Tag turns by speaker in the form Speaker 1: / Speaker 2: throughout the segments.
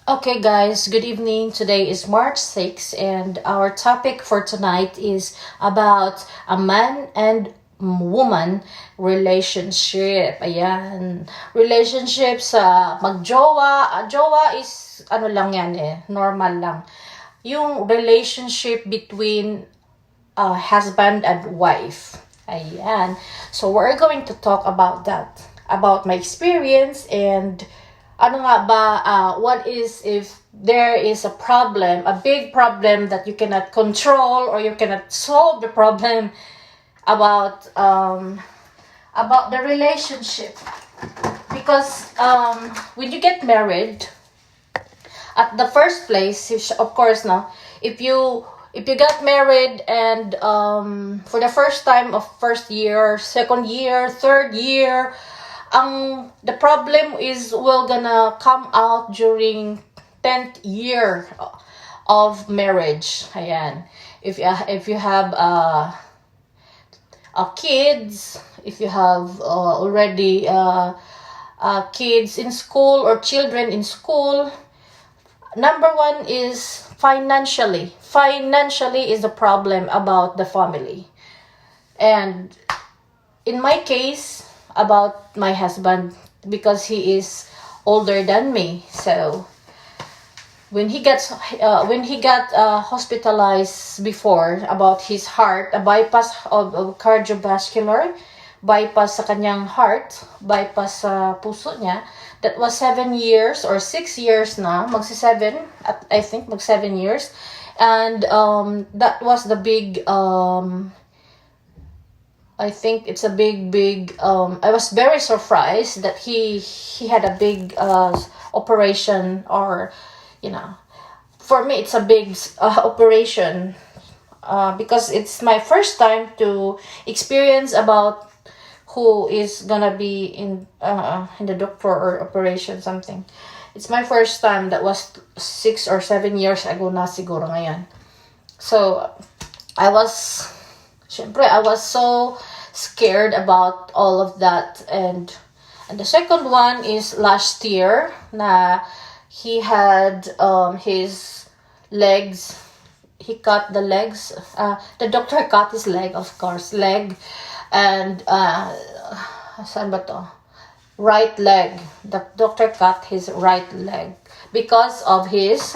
Speaker 1: Okay, guys, good evening. Today is March 6th, and our topic for tonight is about a man and woman relationship. Ayan. Relationship sa magjowa. Jowa is ano lang yan normal lang. Yung relationship between husband and wife. Ayan. So we're going to talk about that. About my experience and ano nga ba, what is if there is a problem, a big problem that you cannot control or you cannot solve the problem about the relationship. Because when you get married, at the first place, of course, no, if you got married and for the first time of first year, second year, third year, the problem is will gonna come out during 10th year of marriage. Ayan. If you have kids, if you have already kids in school or children in school, number one is financially. Financially is the problem about the family. And in my case, about my husband, because he is older than me. So when he got hospitalized before about his heart, a bypass of cardiovascular, bypass sa kanyang heart, bypass sa puso niya, that was 7 years or 6 years na, magsi-7, I think mag-7 years. And that was the big I think it's a big I was very surprised that he had a big operation, or for me it's a big operation because it's my first time to experience about who is gonna be in the doctor or operation something. It's my first time. That was 6 or 7 years ago na siguro ngayon. So I was so scared about all of that. And the second one is last year na he had his legs. He cut the legs. The doctor cut his leg, of course, and saan ba to? Right leg. The doctor cut his right leg because of his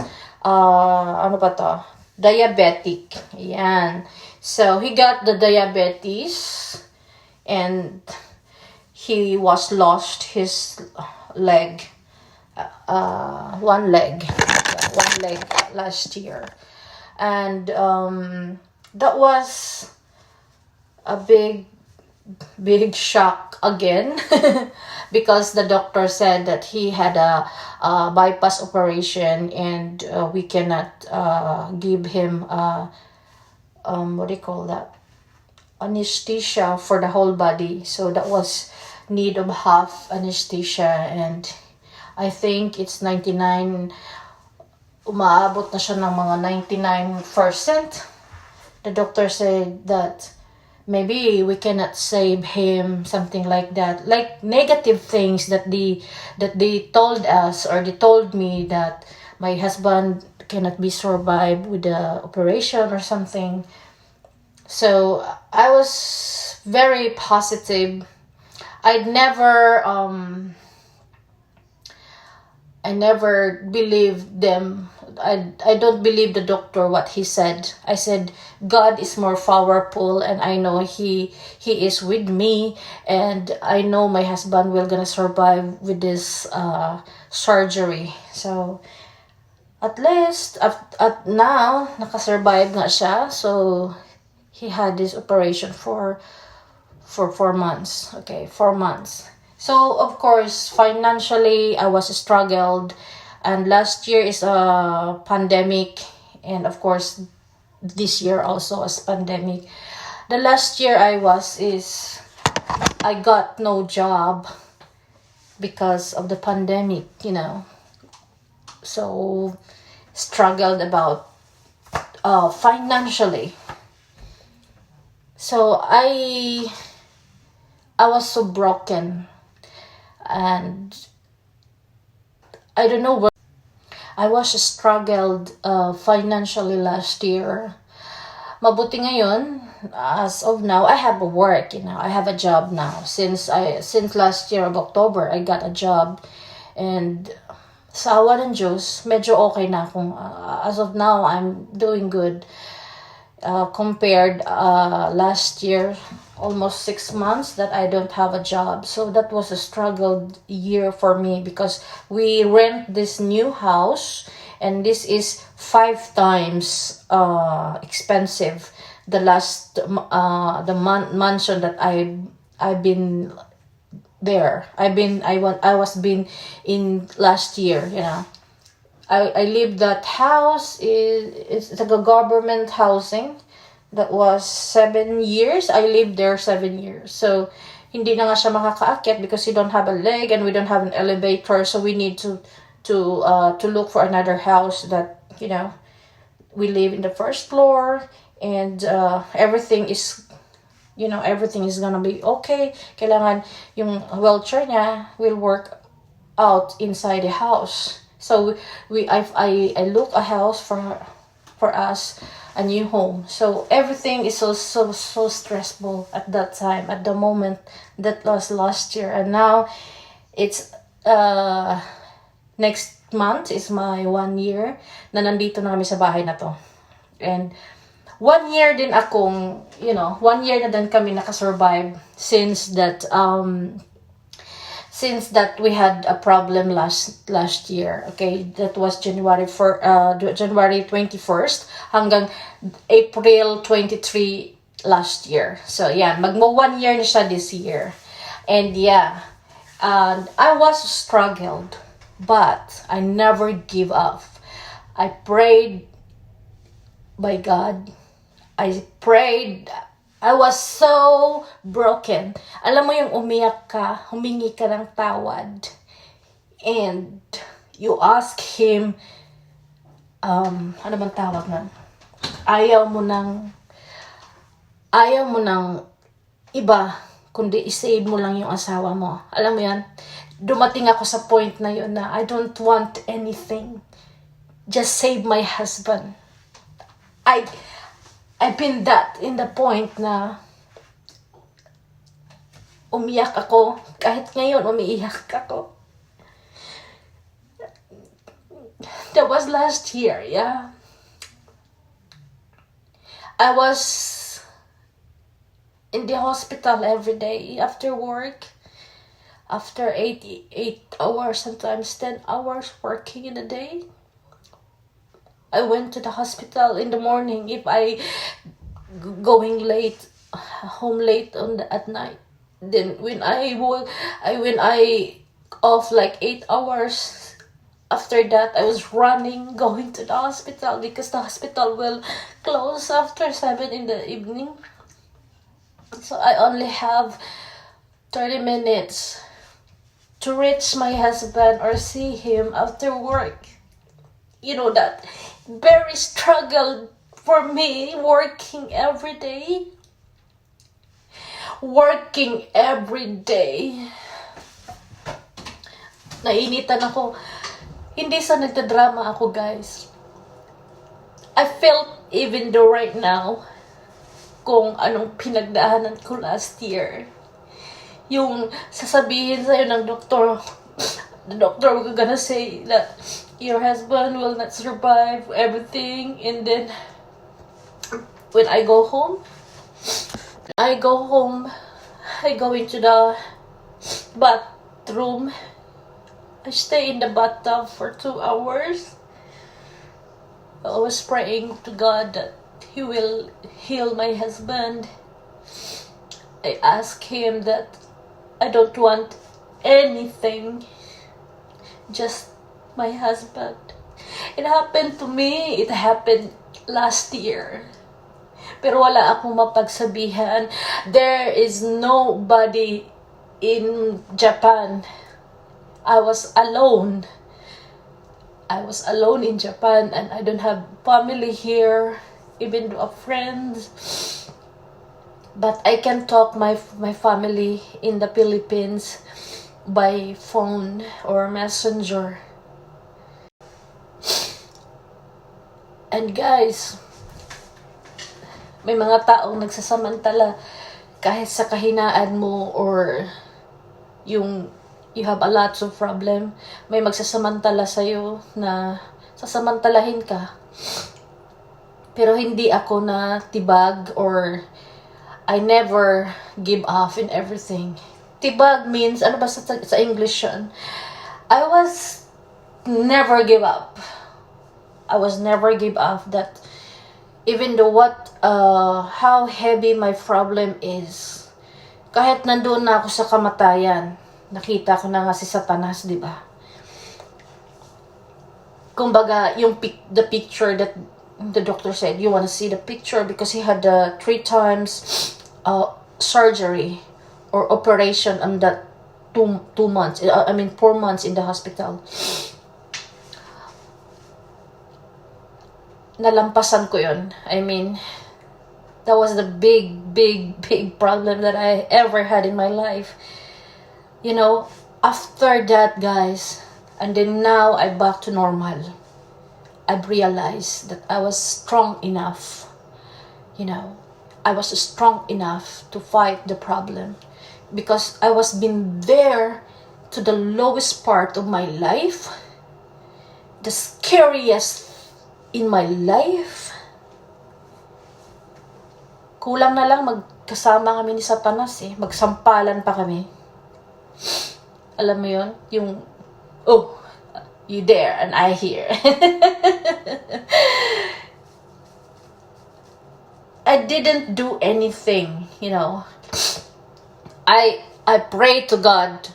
Speaker 1: diabetic. Yan. So he got the diabetes and he was lost his leg, one leg last year. And that was a big shock again because the doctor said that he had a bypass operation and we cannot give him what do you call that, anesthesia for the whole body. So that was need of half anesthesia, and I think it's 99, umaabot na siya ng mga 99%. The doctor said that maybe we cannot save him, something like that, like negative things that they told us, or they told me that my husband cannot be survived with the operation or something. So I was very positive. I never believed them. I don't believe the doctor what he said. I said God is more powerful, and I know he is with me, and I know my husband will gonna survive with this surgery. So at least at now nakasurvive nga siya. So he had this operation for 4 months. Okay, 4 months. So of course financially I was struggled, and last year is a pandemic, and of course this year also as pandemic. The last year I got no job because of the pandemic, so struggled about financially. So I was so broken, and I don't know I was struggled financially last year. Mabuti ngayon, as of now, I have a work, I have a job now. Since last year of October, I got a job. And sa awa ng Diyos, medyo okay na akong, as of now, I'm doing good. Compared last year, almost 6 months that I don't have a job. So that was a struggled year for me because we rent this new house and this is 5 times expensive the last mansion that I've been there. I was been in last year, I live that house it's like a government housing that was 7 years. I lived there 7 years. So hindi na nga siya makakaakyat because you don't have a leg and we don't have an elevator. So we need to look for another house that we live in the first floor and everything is everything is gonna be okay. Kailangan yung wheelchair niya will work out inside the house. So I look a house for us, a new home. So everything is so stressful at that time, at the moment. That was last year, and now it's next month is my 1 year na nandito na kami sa bahay na to. And 1 year din akong, 1 year na din kami nakasurvive since that we had a problem last year. Okay, that was January 21st hanggang April 23 last year. So yeah, magmo 1 year na siya this year. And yeah, I was struggled, but I never give up. I prayed by God. I prayed. I was so broken. Alam mo yung umiyak ka, humingi ka ng tawad. And you ask Him, ano bang tawag nun? Ayaw mo ng iba, kundi isave mo lang yung asawa mo. Alam mo yan? Dumating ako sa point na yun na I don't want anything. Just save my husband. I've been in the point na umiyak ako. Kahit ngayon, umiiyak ako. That was last year, yeah. I was in the hospital every day after work. After 8 hours, sometimes 10 hours working in a day. I went to the hospital in the morning if I going home late at night. Then when I off like 8 hours, after that I was running going to the hospital because the hospital will close after 7 in the evening. So I only have 30 minutes to reach my husband or see him after work. That very struggle for me working every day. Nainitan ako. Hindi sa nagtadrama ako, guys. I felt even though right now kung anong pinagdaanan ko last year. Yung sasabihin sa'yo ng doktor, the doctor will gonna say that your husband will not survive everything, and then when I go home, I go into the bathroom. I stay in the bathtub for 2 hours. I was praying to God that He will heal my husband. I ask Him that I don't want anything, just my husband. It happened to me. It happened last year. Pero wala akong mapagsabihan. There is nobody in Japan. I was alone. In Japan, and I don't have family here, even a friend. But I can talk my family in the Philippines by phone or messenger. And guys, may mga taong nagsasamantala kahit sa kahinaan mo, or yung you have a lot of problem, may magsasamantala sa'yo na sasamantalahin ka. Pero hindi ako na tibag, or I never give up in everything. Tibag means, ano ba sa English yun? I was never give up. I was never give up, that even though how heavy my problem is, kahit nandoon na ako sa kamatayan, nakita ko na nga si Satanas, di ba? Kumbaga, the picture that the doctor said, you want to see the picture, because he had 3 times surgery or operation on that 2 months, 4 months in the hospital. Nalampasan ko yun. I mean, that was the big problem that I ever had in my life. You know, after that, guys, and then now I'm back to normal. I've realized that I was strong enough. You know, I was strong enough to fight the problem, because I was been there to the lowest part of my life, the scariest in my life. Kulang na lang magkasama kami ni Satanas magsampalan pa kami. Alam mo yun? Yung, oh, you there and I here. I didn't do anything, you know. I pray to God.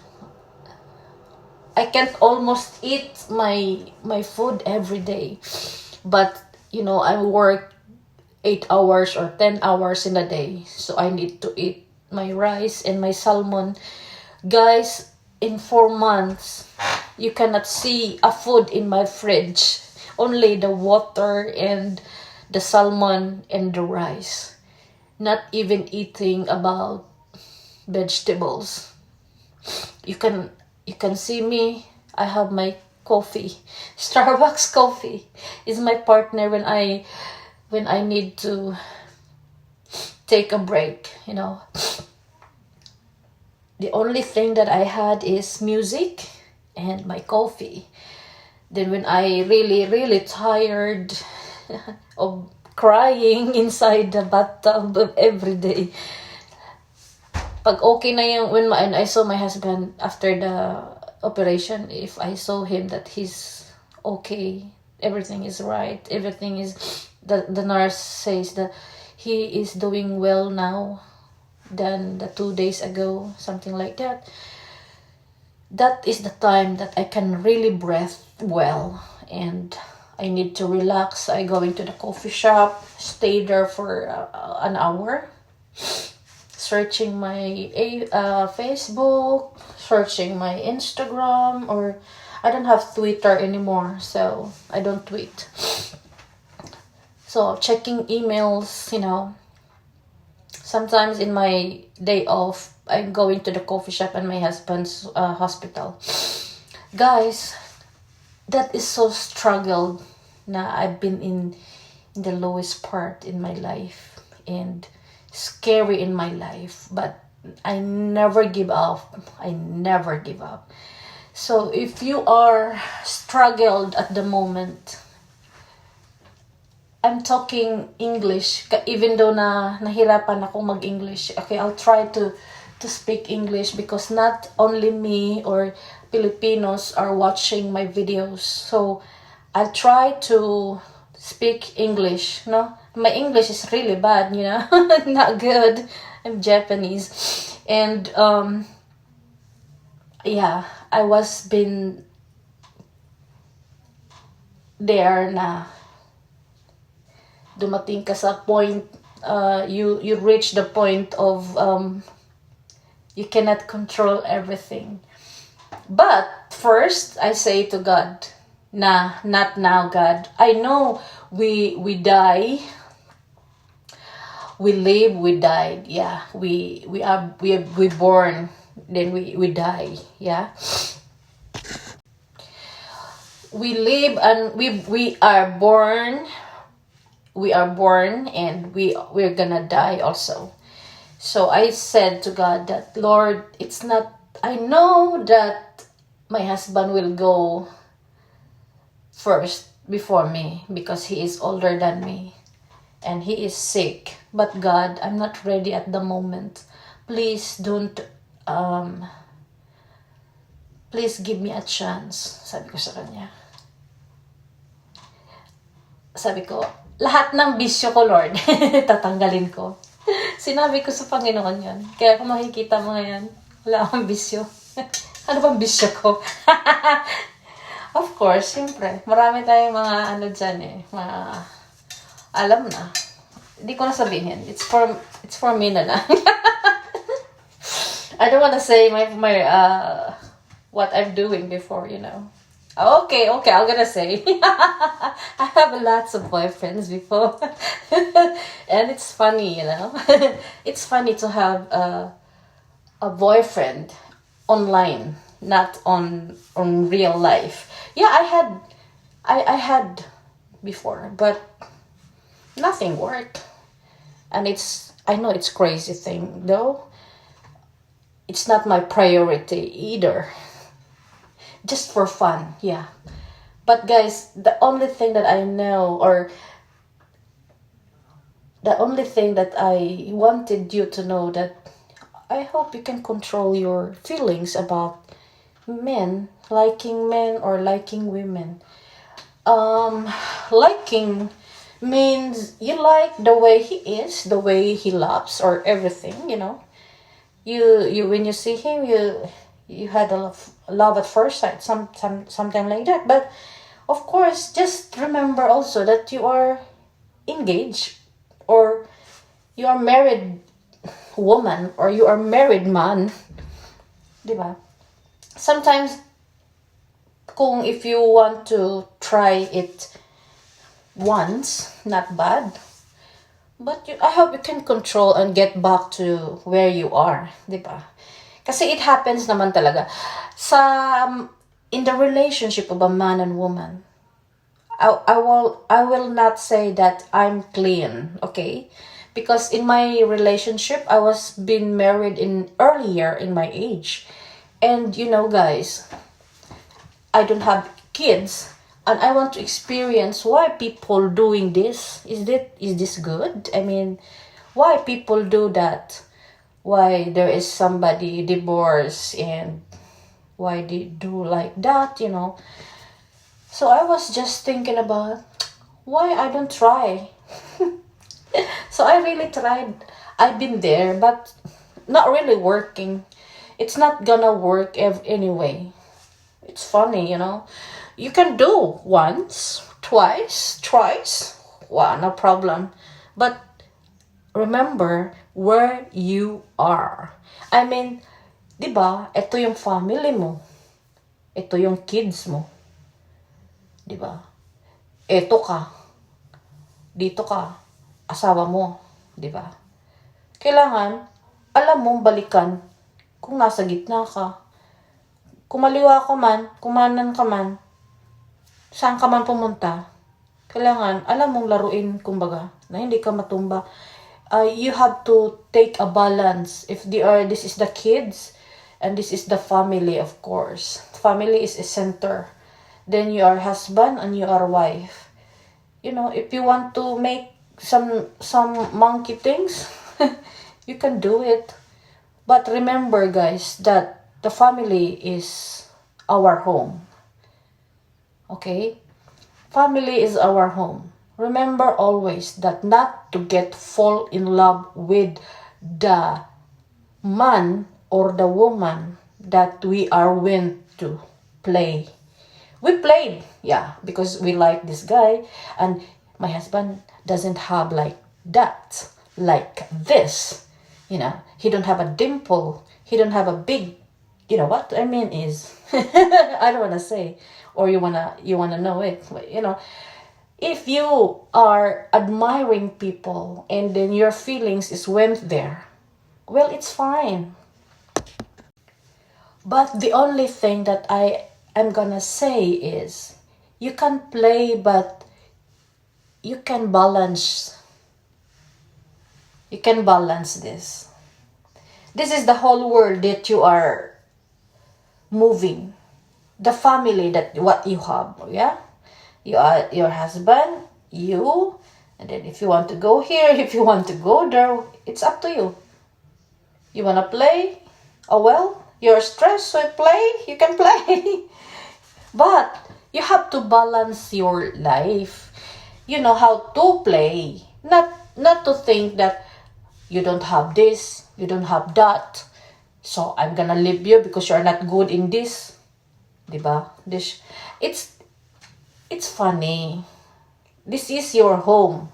Speaker 1: I can't almost eat my food every day. But, you know, I work 8 hours or 10 hours in a day. So I need to eat my rice and my salmon. Guys, in 4 months, you cannot see a food in my fridge. Only the water and the salmon and the rice. Not even eating about vegetables. You can see me. I have my coffee. Starbucks coffee is my partner when I need to take a break, you know. The only thing that I had is music and my coffee. Then when I really tired of crying inside the bathtub every day, pag okay na yung, when I saw my husband after the operation, if I saw him that he's okay, everything is right, everything is, the nurse says that he is doing well now than the 2 days ago, something like that. That is the time that I can really breathe well, and I need to relax. I go into the coffee shop, stay there for an hour, searching my Facebook, searching my Instagram, or I don't have Twitter anymore, so I don't tweet. So checking emails, you know. Sometimes in my day off, I'm going to the coffee shop and my husband's hospital. Guys, that is so struggled na I've been in the lowest part in my life and scary in my life, but I never give up. I never give up. So if you are struggled at the moment, I'm talking English, even though nahirapan ako mag-English. Okay, I'll try to speak English, because not only me or Filipinos are watching my videos. So I'll try to speak English, no? My English is really bad, you know, not good. I'm Japanese. And, yeah, I was been there na dumating ka sa point, you reach the point of, you cannot control everything. But first, I say to God, nah, not now, God. I know we die, we live, we died. Yeah, we born, then we die. Yeah, we live and we are born, we are born and we're gonna die also. So I said to God that, Lord, it's not, I know that my husband will go first before me because he is older than me and he is sick. But God, I'm not ready at the moment. Please don't, please give me a chance. Sabi ko sa kanya. Sabi ko, lahat ng bisyo ko, Lord, tatanggalin ko. Sinabi ko sa Panginoon yun. Kaya kung makikita mo ngayon, wala akong bisyo. Ano bang bisyo ko? Of course, siyempre. Marami tayong mga ano dyan eh. Mga, alam na. Hindi ko na sabihin. It's for me na lang. I don't wanna say my what I'm doing before, you know. Okay, I'm gonna say. I have lots of boyfriends before. And it's funny, you know. It's funny to have a boyfriend online, not on real life. Yeah, I had before, but nothing worked. And I know it's crazy thing, though. It's not my priority either. Just for fun, yeah. But guys, the only thing that I know, or the only thing that I wanted you to know, that I hope you can control your feelings about men, liking men or liking women. Liking means you like the way he is, the way he loves, or everything, you know. You when you see him, you had a love at first sight, something like that. But of course, just remember also that you are engaged, or you are married woman, or you are married man, diba? Sometimes, if you want to try it once, not bad. But I hope you can control and get back to where you are, diba? Kasi it happens naman talaga in the relationship of a man and woman. I will not say that I'm clean, okay? Because in my relationship, I was being married earlier in my age. And you know, guys, I don't have kids, and I want to experience why people doing this. Is this good? I mean, why people do that? Why there is somebody divorced, and why they do like that, you know? So I was just thinking about why I don't try. So I really tried. I've been there, but not really working. It's not gonna work anyway. It's funny, you know. You can do once, twice, thrice. Wow, no problem. But remember where you are. I mean, di ba, ito yung family mo. Ito yung kids mo. Di ba? Ito ka. Dito ka. Asawa mo. Di ba? Kailangan, alam mong balikan kung nasa gitna ka. Kung maliwa ka man, kumanan ka man, saan ka man pumunta, kailangan, alam mong laruin, kumbaga, na hindi ka matumba. You have to take a balance. If this is the kids, and this is the family, of course. Family is a center. Then you are husband and you are wife. You know, if you want to make some monkey things, you can do it. But remember, guys, that the family is our home. Okay? Family is our home. Remember always that not to fall in love with the man or the woman that we are went to play. We played, yeah, because we like this guy, and my husband doesn't have like that, like this. You know, he don't have a dimple. He don't have a big, you know what I mean is, I don't want to say, or you wanna know it, but, you know, if you are admiring people and then your feelings is went there, well, it's fine. But the only thing that I am gonna say is, you can play, but you can balance. You can balance this. This is the whole world that you are moving. The family that what you have, yeah? You are your husband, you, and then if you want to go here, if you want to go there, it's up to you. You wanna play? Oh well, you're stressed, so play, you can play. But you have to balance your life. You know how to play. Not to think that you don't have this, you don't have that. So I'm gonna leave you because you're not good in this. Diba? This it's funny. This is your home.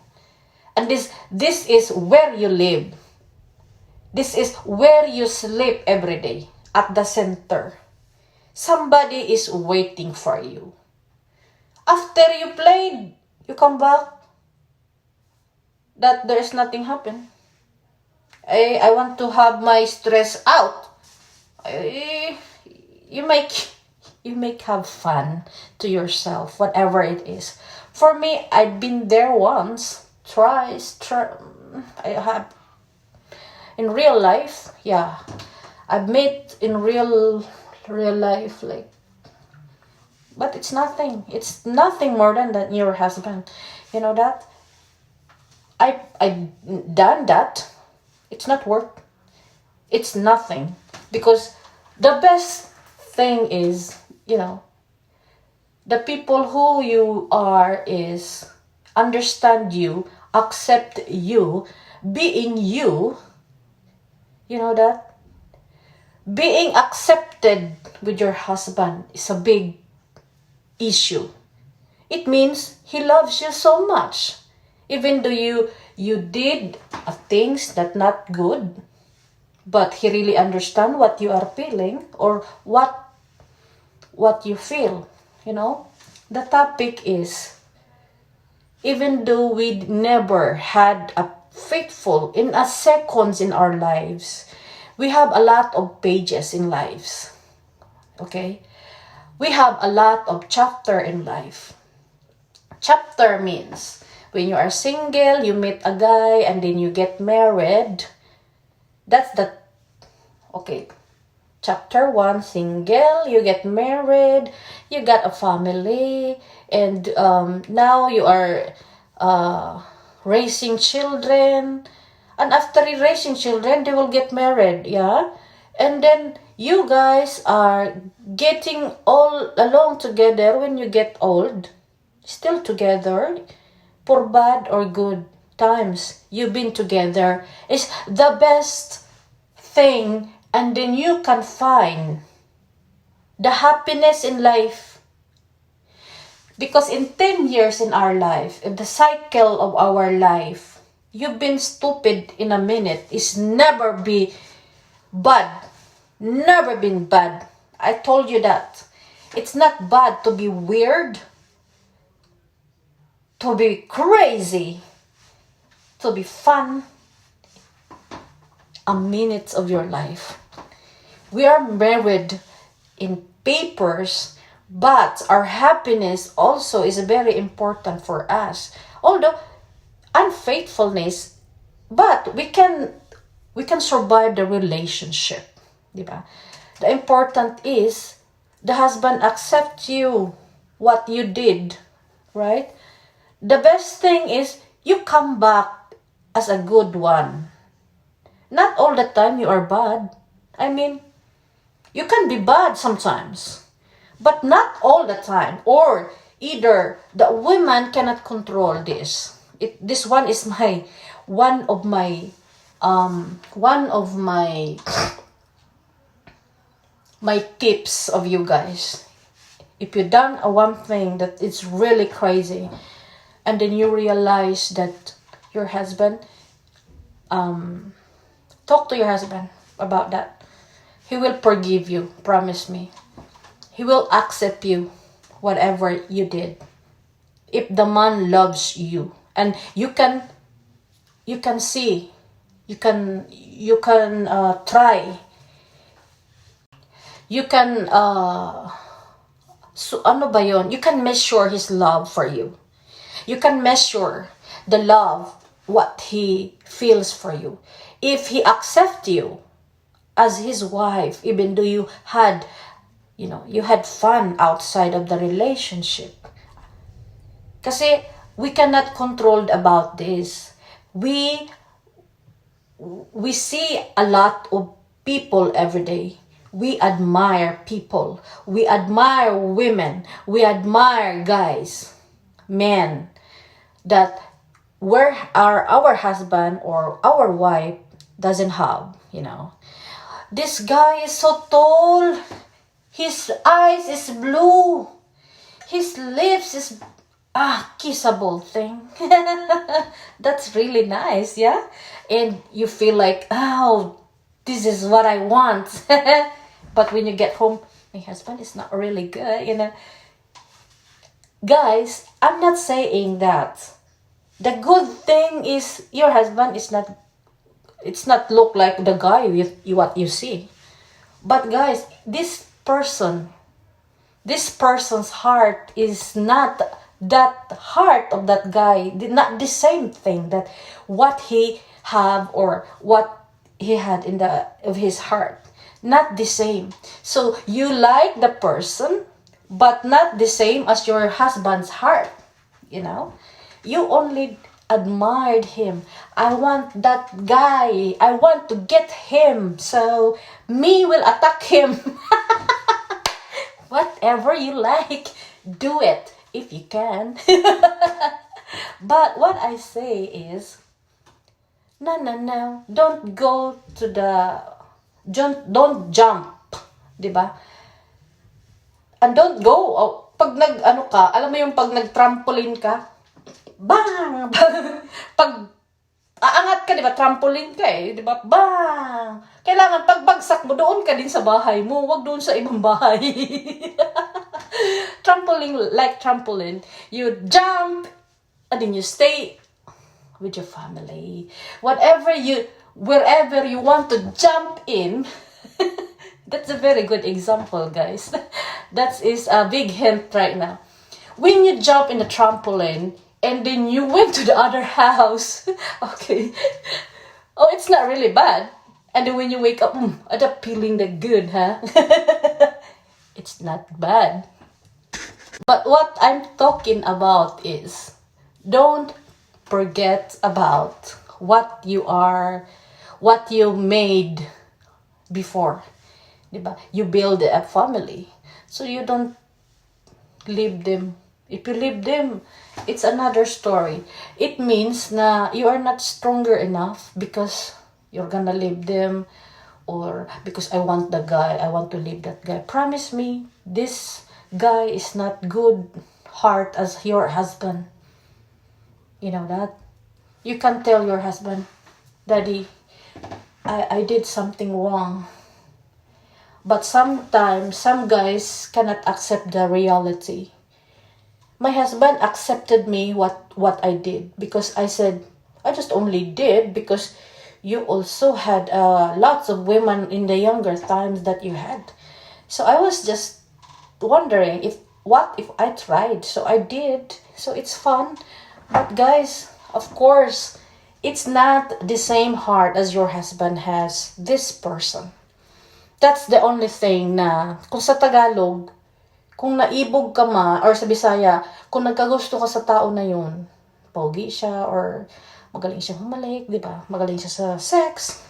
Speaker 1: And this is where you live. This is where you sleep every day, at the center. Somebody is waiting for you. After you played, you come back, that there's nothing happen. I want to have my stress out. You make have fun to yourself, whatever it is. For me, I've been there once, twice. I have in real life, yeah. I've met in real life, like, but it's nothing. It's nothing more than that your husband. You know that? I done that. It's not work. It's nothing. Because the best thing is, the people who you are is understand you, accept you, being you. You know that? Being accepted with your husband is a big issue. It means he loves you so much. Even though you did things that not good, but he really understand what you are feeling or what you feel. The topic is, even though we never had a faithful in a seconds in our lives, we have a lot of pages in lives. Okay, we have a lot of chapter in life. Chapter means when you are single, you meet a guy and then you get married. That's the chapter 1, single, you get married, you got a family, and now you are raising children. And after raising children, they will get married, yeah? And then you guys are getting all along together when you get old. Still together, for bad or good times, you've been together. It's the best thing, and then you can find the happiness in life. Because in 10 years in our life, in the cycle of our life, you've been stupid in a minute. It's never be bad. Never been bad. I told you that. It's not bad to be weird, to be crazy, to be fun. A minute of your life. We are married in papers, but our happiness also is very important for us. Although unfaithfulness, but we can survive the relationship, diba? The important is the husband accept you what you did, right? The best thing is you come back as a good one. Not all the time you are bad. I mean, you can be bad sometimes, but not all the time. Or either the women cannot control this. This one is one of my tips of you guys. If you done one thing that is really crazy, and then you realize that your husband, talk to your husband about that. He will forgive you, promise me. He will accept you, whatever you did. If the man loves you, and you can see, you can try. You can You can measure his love for you. You can measure the love, what he feels for you. If he accepts you as his wife, even though you had fun outside of the relationship. Kasi we cannot control about this. We see a lot of people every day. We admire people. We admire women. We admire guys, men, that where our husband or our wife doesn't have, This guy is so tall. His eyes is blue. His lips is kissable thing. That's really nice, yeah? And you feel like, oh, this is what I want. But when you get home, my husband is not really good, Guys, I'm not saying that. The good thing is your husband is not, it's not look like the guy what you see. But guys, this person's heart is not that heart of that guy, not the same thing that what he have or what he had of his heart, not the same. So you like the person, but not the same as your husband's heart. You only admired him. I want that guy. I want to get him. So me will attack him. Whatever you like, do it if you can. But what I say is, no. Don't go to don't jump, diba? And don't go, pag alam mo yung pag nag-trampoline ka, bang! Pag aangat ka, diba, trampoline ka diba, bang! Kailangan pagbagsak mo, doon ka din sa bahay mo, wag doon sa ibang bahay. Trampoline, you jump, and then you stay with your family. Wherever you want to jump in, that's a very good example, guys. That is a big hint right now. When you jump in the trampoline, and then you went to the other house, okay, oh, it's not really bad. And then when you wake up, ada feeling that good, huh? It's not bad. But what I'm talking about is, don't forget about what you made before. Diba? You build a family. So you don't leave them. If you leave them, it's another story. It means na you are not stronger enough because you're gonna leave them, or because I want the guy, I want to leave that guy. Promise me, this guy is not good heart as your husband. You know that? You can tell your husband, Daddy, I did something wrong. But sometimes, some guys cannot accept the reality. My husband accepted me what I did, because I said, I just only did because you also had lots of women in the younger times that you had. So I was just wondering what if I tried. So I did. So it's fun. But guys, of course, it's not the same heart as your husband has this person. That's the only thing na, kung sa Tagalog, kung naibog ka or sa Bisaya, kung nagkagusto ka sa tao na yun, pogi siya, or magaling siya humalik, di ba? Magaling siya sa sex,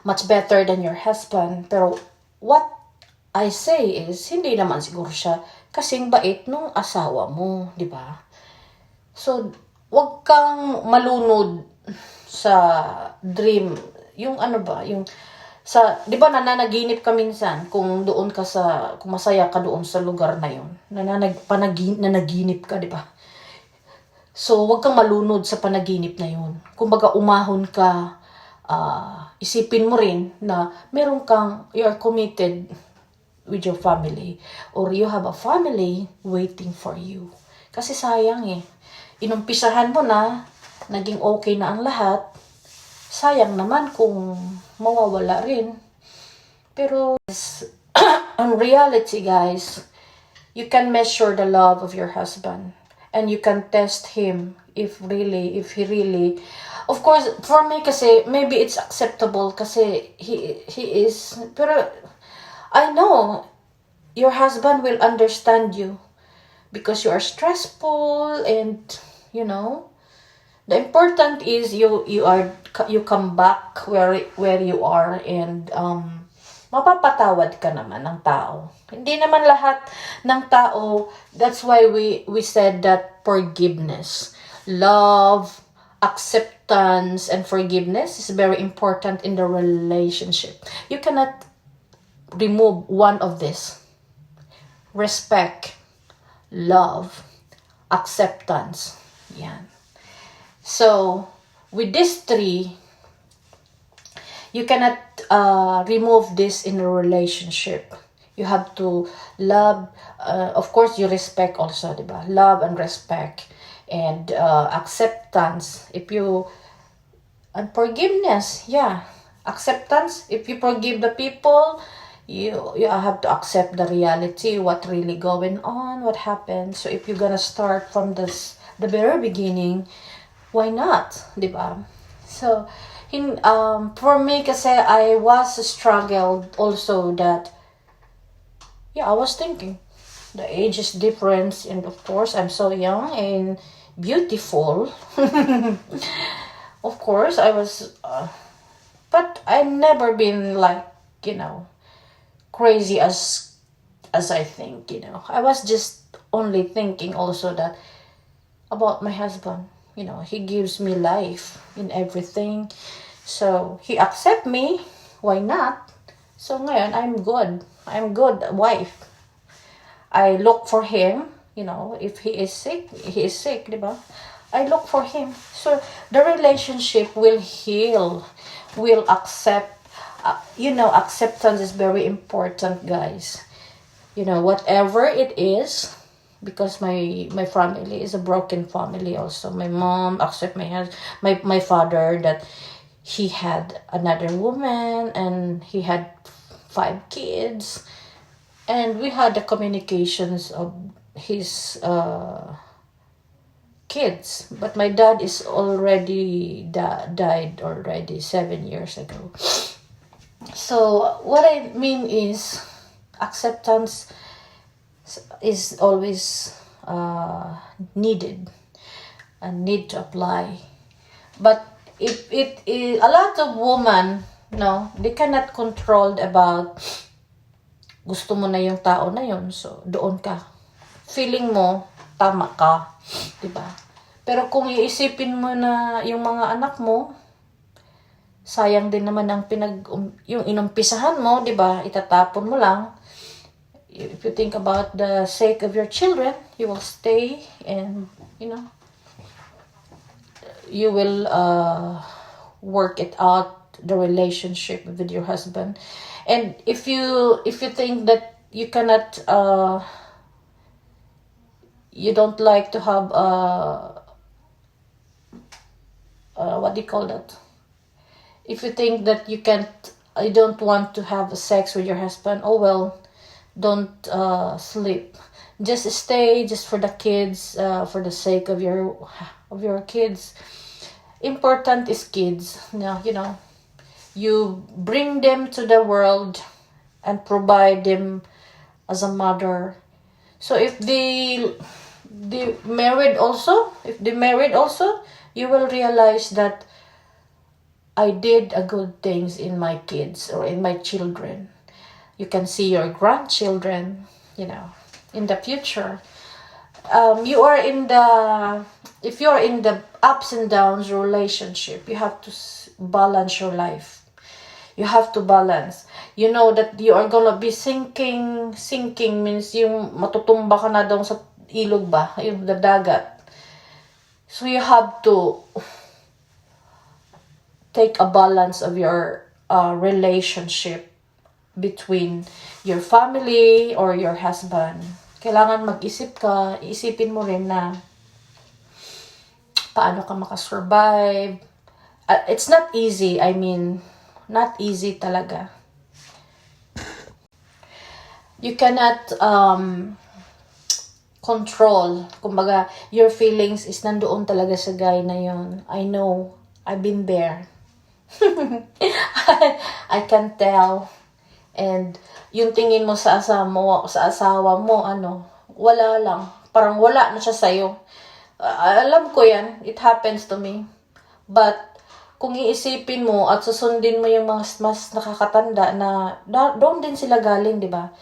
Speaker 1: much better than your husband. Pero what I say is, hindi naman siguro siya kasing bait nung asawa mo, di ba? So, wag kang malunod sa dream, yung di ba nananaginip ka minsan kung doon ka kung masaya ka doon sa lugar na yun. Nanaginip ka, di ba? So, wag kang malunod sa panaginip na yun. Kumbaga, umahon ka, isipin mo rin na you are committed with your family, or you have a family waiting for you. Kasi sayang inumpisahan mo na, naging okay na ang lahat, sayang naman kung mawawala rin. Pero in reality, guys, you can measure the love of your husband. and you can test him if he really, of course, for me kasi maybe it's acceptable kasi he is, pero I know your husband will understand you because you are stressful, and you know, the important is you come back where you are, and mapapatawad ka naman ng tao. Hindi naman lahat ng tao. That's why we said that forgiveness, love, acceptance, and forgiveness is very important in the relationship. You cannot remove one of this. Respect, love, acceptance. Yan. So, with these three, you cannot remove this in a relationship. You have to love, of course, you respect also, diba? Love and respect, and acceptance. And forgiveness, yeah. Acceptance, if you forgive the people, you have to accept the reality, what really going on, what happened. So if you're gonna start from the very beginning, why not, diba? So for me kasi I was struggled also that, yeah, I was thinking the age is different, and of course I'm so young and beautiful. Of course I was but I never been like, crazy as I think. I was just only thinking also that about my husband. He gives me life in everything. So, he accept me. Why not? So, ngayon, I'm good. I'm good wife. I look for him. If he is sick, diba? I look for him. So, the relationship will heal, will accept. Acceptance is very important, guys. Whatever it is, because my family is a broken family also. My mom accept my father that he had another woman and he had 5 kids, and we had the communications of his kids, but my dad is already died already 7 years ago. So what I mean is acceptance is always needed and need to apply. But if it is a lot of women, they cannot control about gusto mo na yung tao na yun, so doon ka. Feeling mo, tama ka, diba? Pero kung iisipin mo na yung mga anak mo, sayang din naman ang yung inumpisahan mo, diba? Itatapon mo lang. If you think about the sake of your children, you will stay, and you will work it out, the relationship with your husband. And if you think that you cannot, you don't like to have what do you call that? If you think that you don't want to have sex with your husband, oh well, don't sleep. Just stay, just for the kids, for the sake of your kids. Important is kids. You bring them to the world and provide them as a mother. So if they married also, you will realize that I did a good things in my kids or in my children. You can see your grandchildren, in the future. If you are in the ups and downs relationship, you have to balance your life. You have to balance. You know that you are gonna be sinking. Sinking means yung matutumba ka na daw sa ilog ba, yung dagat. So you have to take a balance of your relationship between your family or your husband. Kailangan mag-isip ka, isipin mo rin na paano ka makasurvive. It's not easy, not easy talaga. You cannot control. Kumbaga, your feelings is nandoon talaga sa guy na yon. I know. I've been there. I can tell. And yung tingin mo sa asawa mo, wala lang. Parang wala na siya sa'yo. Alam ko yan. It happens to me. But, kung iisipin mo at susundin mo yung mas nakakatanda na doon din sila galing, di ba?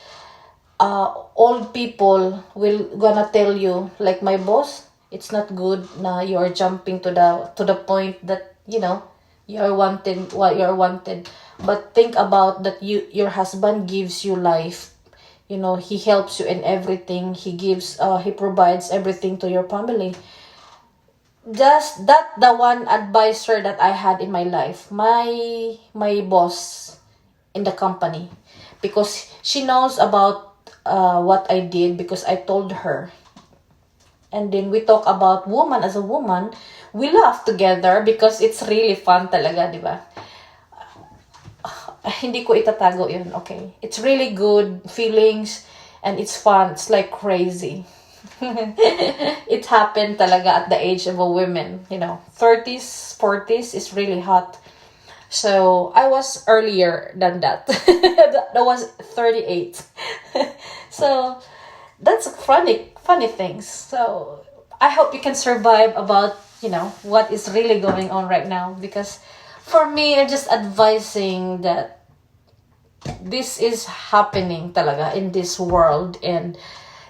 Speaker 1: Old people will gonna tell you, like my boss, it's not good na you're jumping to the point that, you're wanted, but think about that your husband gives you life. He helps you in everything. He provides everything to your family. Just that the one advisor that I had in my life, my boss in the company, because she knows about what I did, because I told her. And then we talk about woman as a woman. We laugh together because it's really fun talaga, di ba? Hindi ko itatago yun, okay? It's really good feelings and it's fun. It's like crazy. It happened talaga at the age of a woman. 30s, 40s is really hot. So, I was earlier than that. That was 38. So, that's funny things. So, I hope you can survive about, what is really going on right now. Because, for me, I'm just advising that this is happening talaga in this world. And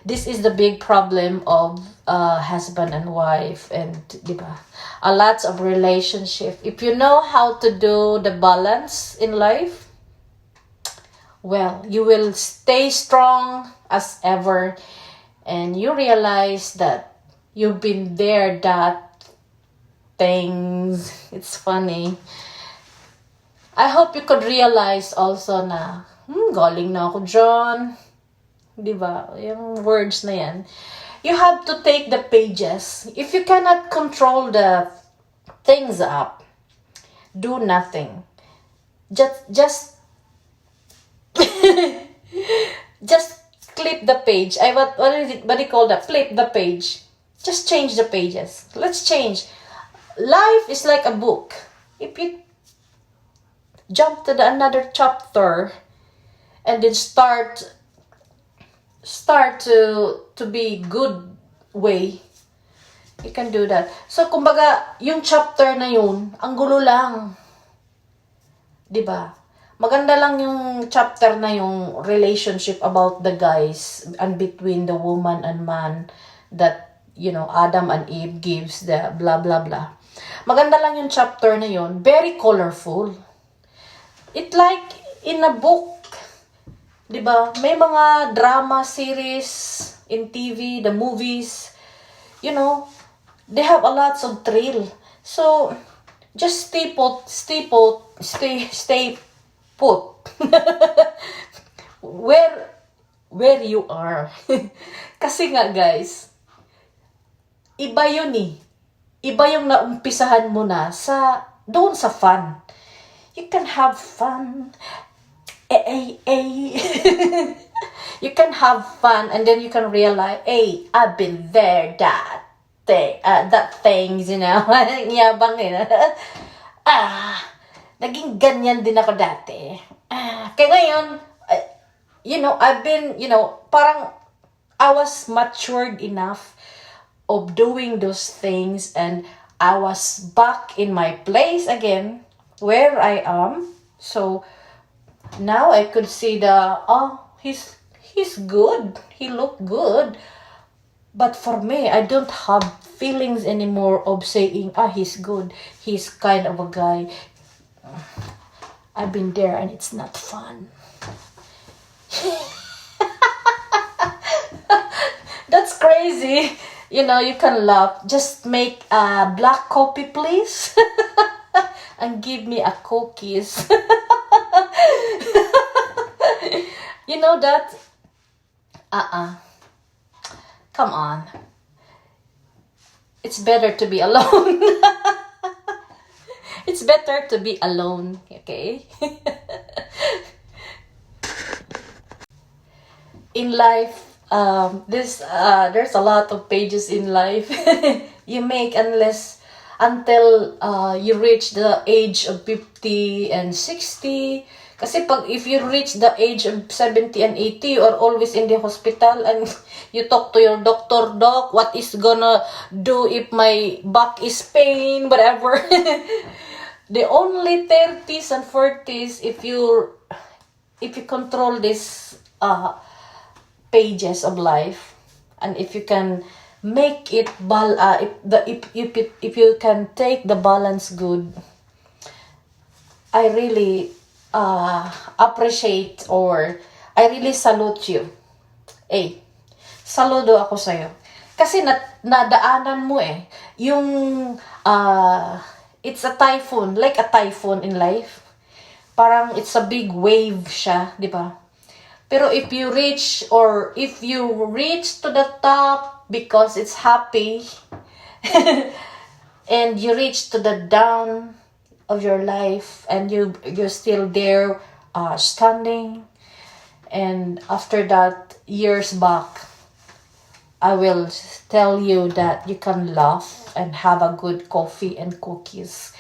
Speaker 1: this is the big problem of husband and wife. And, diba? A lot of relationship. If you know how to do the balance in life, well, you will stay strong as ever, and you realize that you've been there, that things. It's funny. I hope you could realize also na, galing na ako dyan. Diba? Yung words na yan. You have to take the pages. If you cannot control the things up, do nothing. Just flip the page. What do you call that? Flip the page. Just change the pages. Let's change. Life is like a book. If you jump to another chapter and then start to be good way, you can do that. So, kumbaga, yung chapter na yun, ang gulo lang. Diba? Maganda lang yung chapter na yung relationship about the guys and between the woman and man that, Adam and Eve gives the blah, blah, blah. Maganda lang yung chapter na yun. Very colorful. It like in a book. Diba? May mga drama series in TV, the movies, they have a lot of thrill. So, just stay put. where you are. Kasi nga guys, iba yun eh. Iba yung naumpisahan mo na doon sa fun. You can have fun. You can have fun and then you can realize, hey, I've been there, that things, yabang naging ganyan din ako dati. Kaya ngayon, I've been, parang I was matured enough of doing those things, and I was back in my place again, where I am. So, now I could see he's good. He looked good. But for me, I don't have feelings anymore of saying, he's good. He's kind of a guy. I've been there and it's not fun. That's crazy. You can laugh. Just make a black coffee, please. And give me a cookies. You know that? Come on. It's better to be alone. It's better to be alone, okay? In life, this there's a lot of pages in life you make until you reach the age of 50 and 60. Kasi pag if you reach the age of 70 and 80, you are always in the hospital and you talk to your doctor, doc, what is gonna do if my back is pain, whatever. The only 30s and 40s, if you control this pages of life, and if you can make it if you can take the balance good, I really appreciate, or I really salute you. Saludo ako sa'yo. Kasi nadaanan mo yung it's a typhoon, like a typhoon in life. Parang it's a big wave siya, di ba? Pero if you reach to the top because it's happy, and you reach to the down of your life and you're still there standing, and after that, years back, I will tell you that you can laugh and have a good coffee and cookies.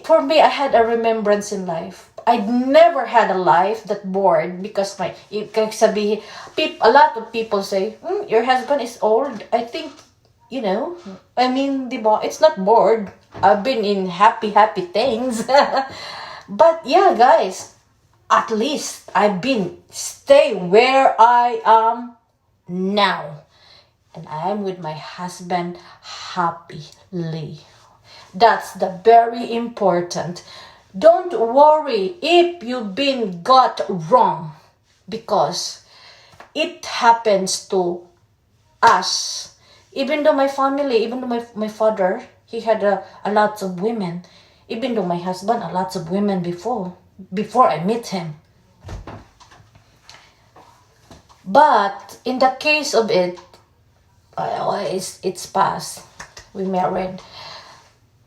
Speaker 1: For me, I had a remembrance in life. I never had a life that bored because a lot of people say, your husband is old. I think, diba, it's not bored. I've been in happy things. But yeah, guys, at least stay where I am now. And I am with my husband happily. That's the very important. Don't worry if you've been got wrong, because it happens to us. Even though my family, even though my father, he had a lot of women. Even though my husband, a lot of women before I met him. But in the case of it's past. We married.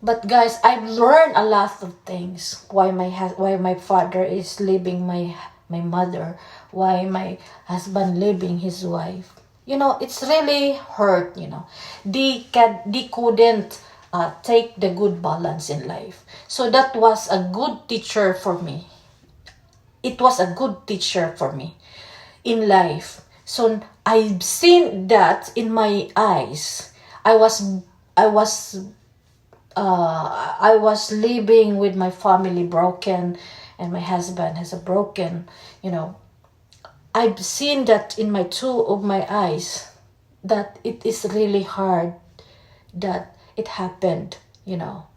Speaker 1: But guys, I've learned a lot of things. Why my father is leaving my mother. Why my husband leaving his wife. It's really hurt. They couldn't take the good balance in life. So that was a good teacher for me. It was a good teacher for me in life. So I've seen that in my eyes. I was living with my family broken, and my husband has a broken, I've seen that in two of my eyes, that it is really hard that it happened,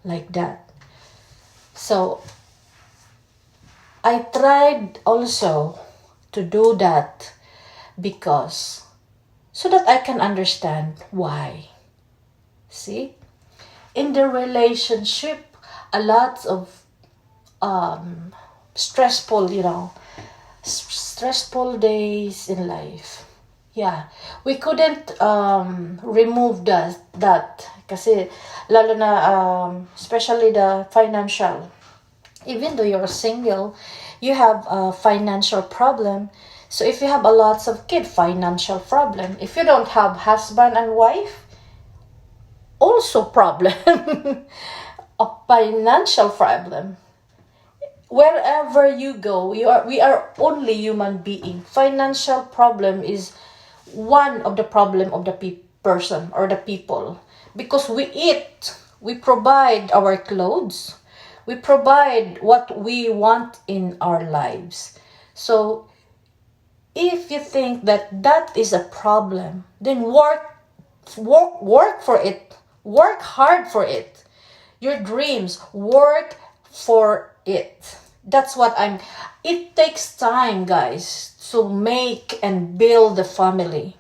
Speaker 1: like that. So I tried also to do that so that I can understand why. See? In the relationship, a lot of stressful days in life. Yeah, we couldn't remove that kasi lalo na especially the financial. Even though you're single, you have a financial problem. So if you have a lots of financial problem. If you don't have husband and wife, also problem. A financial problem. Wherever you go, we are only human being. Financial problem is one of the problem of the person or the people, because we eat, we provide our clothes, we provide what we want in our lives. So if you think that is a problem, then work for it. Work hard for it. Your dreams, work for it. That's what it takes time, guys, to make and build a family.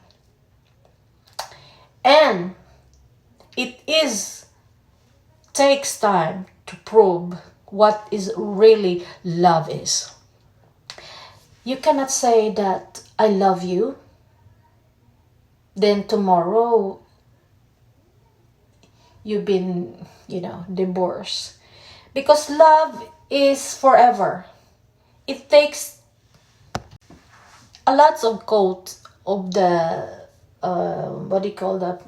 Speaker 1: And it takes time to prove what is really love is. You cannot say that I love you, then tomorrow you've been, divorced. Because love is forever. It takes a lots of quotes of the what do you call that,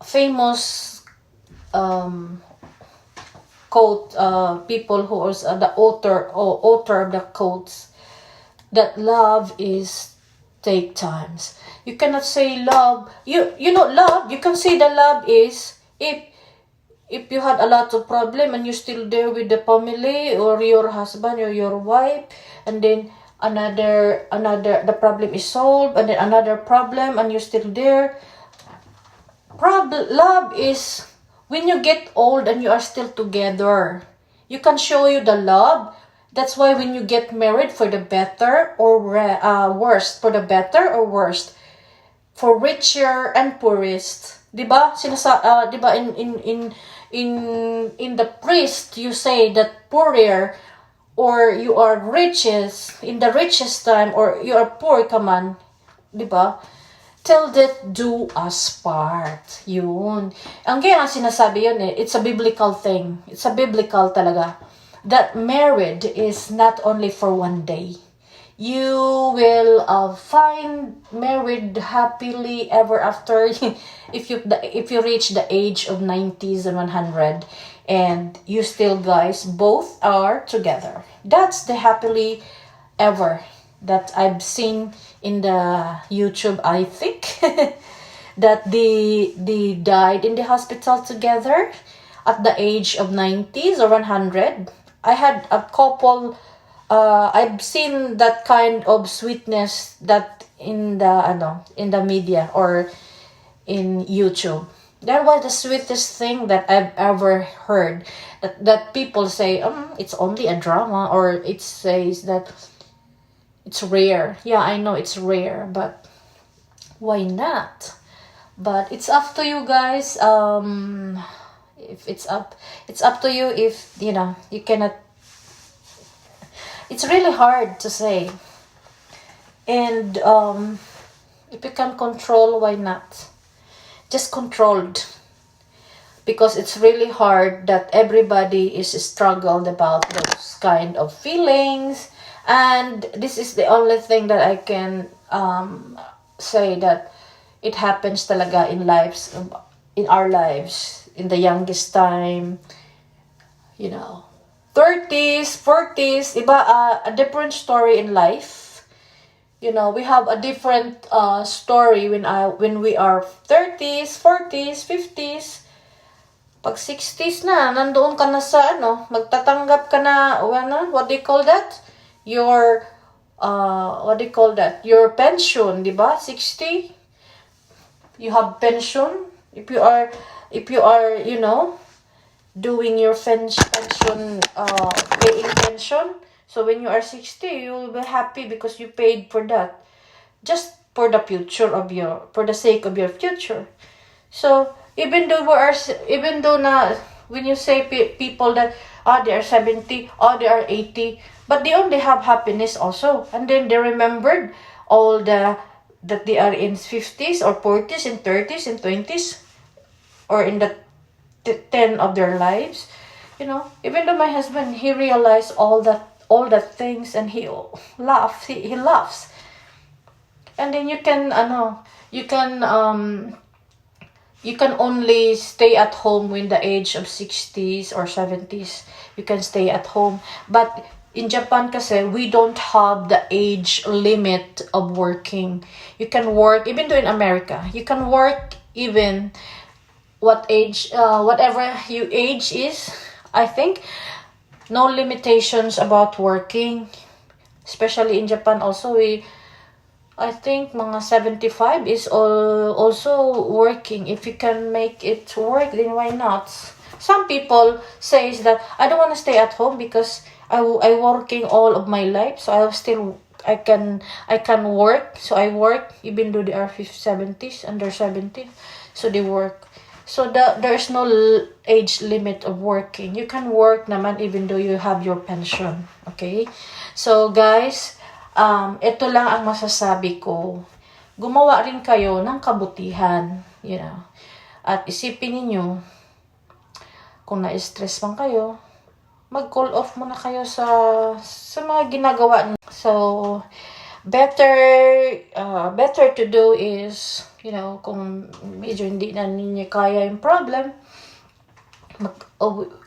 Speaker 1: famous um quote, people who are the author of the quotes, that love is take times. You cannot say love, you know love, you can say the love is if you had a lot of problem and you're still there with the family or your husband or your wife, and then another the problem is solved, and then another problem and you're still there. Love is when you get old and you are still together. You can show you the love. That's why when you get married, for the better or worst, for the better or worst, for richer and poorest. 'Di ba? 'Di ba in the priest you say that poorer or you are richest in the richest time, or you are poor ka man, 'di ba? Till that do us part. Yun. Ang kaya nga sinasabi yun it's a biblical thing. It's a biblical talaga. That married is not only for one day. You will find married happily ever after if you reach the age of 90s and 100 and you still guys both are together. That's the happily ever that I've seen in the YouTube, I think. That they died in the hospital together at the age of 90s or 100. I had a couple, I've seen that kind of sweetness that in the media or in YouTube. That was the sweetest thing that I've ever heard. That people say, it's only a drama, or it says that it's rare. Yeah, I know it's rare, but why not? But it's up to you guys. If it's up to you. If you cannot. It's really hard to say. And if you can control, why not? Just controlled. Because it's really hard that everybody is struggled about those kind of feelings. And this is the only thing that I can say, that it happens talaga in our lives, in the youngest time, 30s, 40s, iba, a different story in life. We have a different story when we are 30s, 40s, 50s. Pag 60s na, nandoon ka na sa magtatanggap ka na, what do you call that? Your your pension, di ba? 60, you have pension. If you are doing your pension, paying pension, so when you are 60, you will be happy because you paid for that, just for the for the sake of your future. So even though when you say people that they are 70, they are 80, but they only have happiness also, and then they remembered all that they are in 50s or 40s and 30s and 20s, or in the 10 of their lives. Even though my husband, he realized all that things, and he laughs. He laughs. And then you can only stay at home when the age of 60s or 70s. You can stay at home. But in Japan kasi, we don't have the age limit of working. You can work, even though in America, you can work even what age, whatever your age is. I think no limitations about working. Especially in Japan also, I think mga 75 is also working. If you can make it work, then why not? Some people says that I don't want to stay at home because I working all of my life, so I can work. So I work even though they are 70s, under 70, so they work. So there's no age limit of working. You can work naman even though you have your pension. Okay? So guys, ito lang ang masasabi ko. Gumawa rin kayo ng kabutihan, At isipin niyo, kung na-stress man kayo, mag-call off muna kayo sa mga ginagawa niyo. So, better better to do is, kung medyo hindi na ninyo kaya yung problem,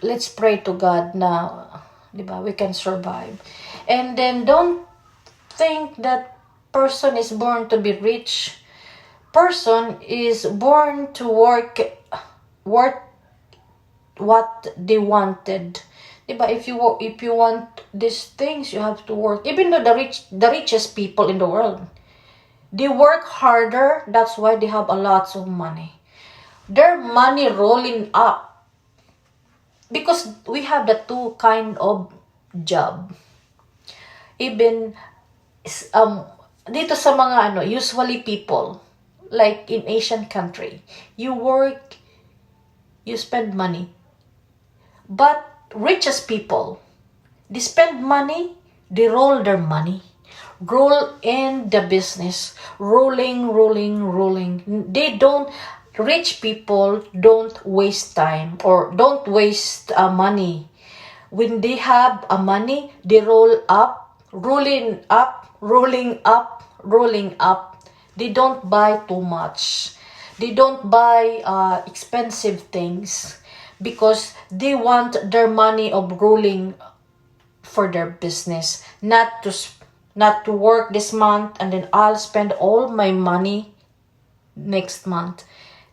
Speaker 1: let's pray to God na, di ba, we can survive. And then don't think that person is born to be rich. Person is born to work what they wanted. Diba? If you want these things, you have to work. Even though the richest people in the world, they work harder. That's why they have a lot of money. Their money rolling up because we have the two kind of job. Even dito sa mga usually people like in Asian country, you work, you spend money. But richest people, they spend money, they roll their money, roll in the business, rolling. Rich people don't waste time or don't waste money. When they have money, they rolling up. They don't buy too much. They don't buy expensive things because they want their money of rolling for their business, not to work this month and then I'll spend all my money next month.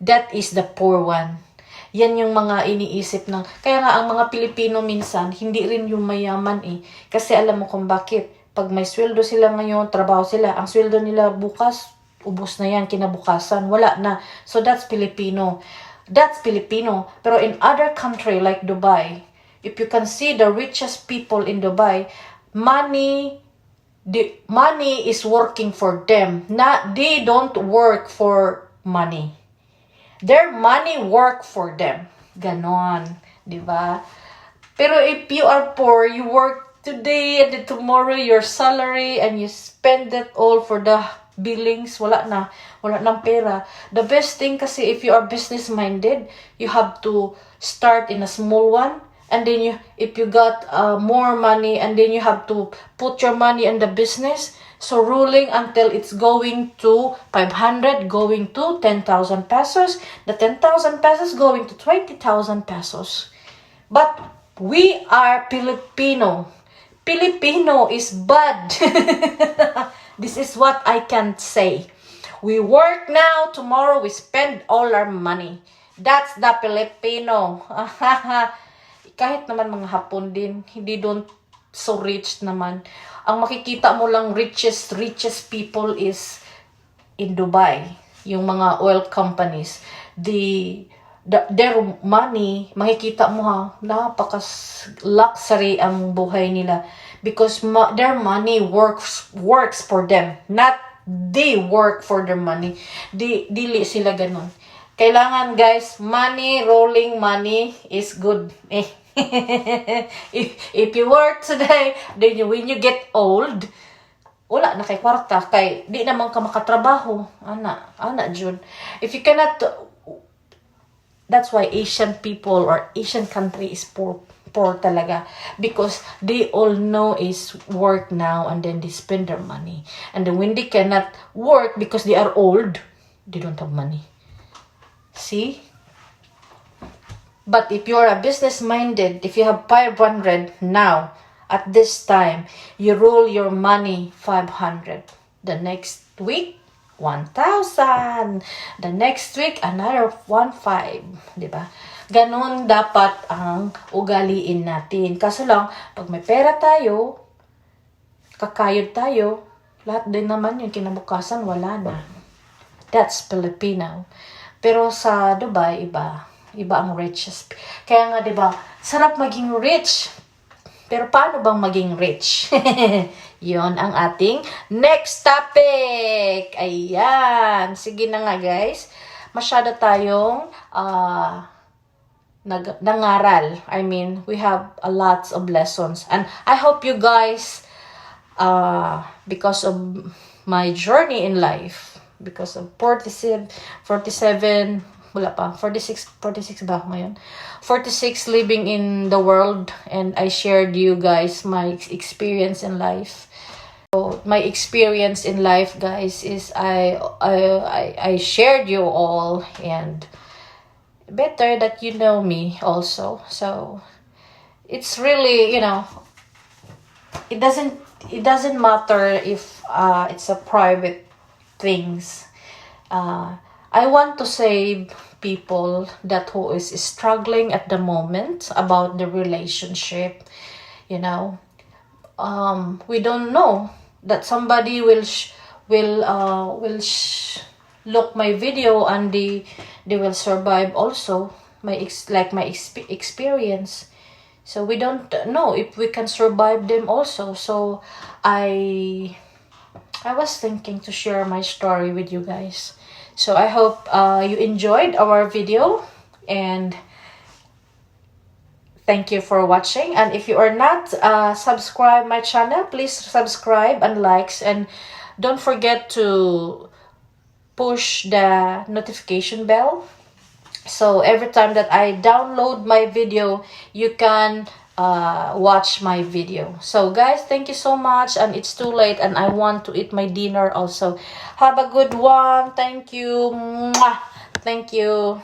Speaker 1: That is the poor one. Yan yung mga iniisip ng, kaya nga ang mga Pilipino minsan, hindi rin yung mayaman Kasi alam mo kung bakit. Pag may sweldo sila ngayon, trabaho sila, ang sweldo nila bukas, ubos na yan, kinabukasan, wala na. So that's Filipino. Pero in other country like Dubai, if you can see the richest people in Dubai, money is working for them. They don't work for money. Their money work for them. Ganon. Diba? Pero if you are poor, you work today and then tomorrow your salary and you spend it all for the billings, wala nang pera. The best thing kasi if you are business minded, you have to start in a small one and then if you got more money and then you have to put your money in the business, so rolling until it's going to 500, going to 10,000 pesos, the 10,000 pesos going to 20,000 pesos. But we are Filipino is bad. This is what I can say. We work now, tomorrow we spend all our money. That's the Filipino. Kahit naman mga Hapon din, hindi don't so rich naman. Ang makikita mo lang richest people is in Dubai. Yung mga oil companies. Their money, makikita mo napaka-luxury ang buhay nila. Because their money works for them. Not they work for their money. Dili sila ganun. Kailangan guys, rolling money is good. If you work today, then when you get old, wala na kay kwarta, kay di naman ka makatrabaho. Ana Jud. If you cannot, that's why Asian people or Asian country is poor talaga, because they all know is work now and then they spend their money, and then when they cannot work because they are old, they don't have money. See? But if you are a business minded, if you have 500 now at this time, you roll your money 500, the next week 1,000, the next week another 1,500, di ba? Ganon dapat ang ugaliin natin. Kaso lang, pag may pera tayo, kakayod tayo, lahat din naman yung kinabukasan, wala na. That's Filipino. Pero sa Dubai, iba ang richest. Kaya nga, di ba, sarap maging rich. Pero paano bang maging rich? Yon ang ating next topic. Ayan. Sige na nga, guys. Masyado tayong nangaral. I mean, we have a lots of lessons. And I hope you guys, because of my journey in life, because of 47, wala pa, 46 ba ako ngayon? 46 living in the world, and I shared you guys my experience in life. my experience in life, guys, is I shared you all, and better that you know me also. So it's really, it doesn't it doesn't matter if it's a private things. I want to save people that who is struggling at the moment about the relationship. You know, we don't know that somebody look my video, and they will survive also my experience. So we don't know if we can survive them also. So I was thinking to share my story with you guys. So I hope you enjoyed our video, and thank you for watching. And if you are not subscribe my channel, please subscribe and likes, and don't forget to push the notification bell, so every time that I download my video, you can watch my video. So guys, thank you so much, and it's too late and I want to eat my dinner also. Have a good one. Thank you. Mwah. Thank you.